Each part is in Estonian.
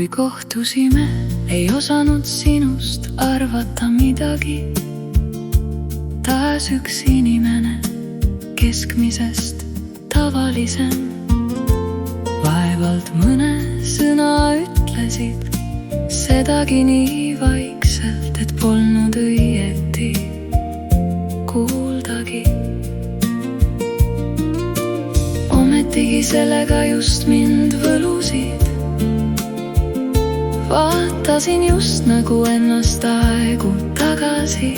kui kohtusime, ei osanud sinust arvata midagi. Taas üks inimene, keskmisest tavalisem. Vaevalt mõne sõna ütlesid, sedagi nii vaikselt, et polnud õieti kuuldagi. Ometigi sellega just mind võlusid. Vaatasin just nagu ennast aegu tagasi.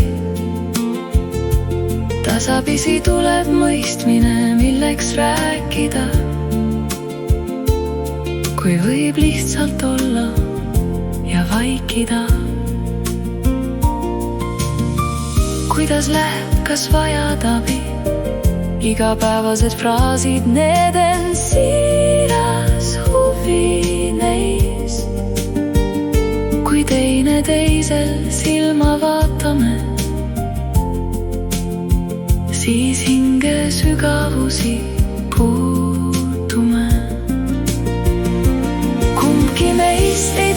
Tasapisi tuleb mõistmine, milleks rääkida, kui võib lihtsalt olla ja vaikida. Kuidas läheb, kas vajad abi? Igapäevased fraasid, need on siiras huvi neis. Kui teineteisel silma vaatame, siis hinge sügavusi puutume. Kumbki meist ei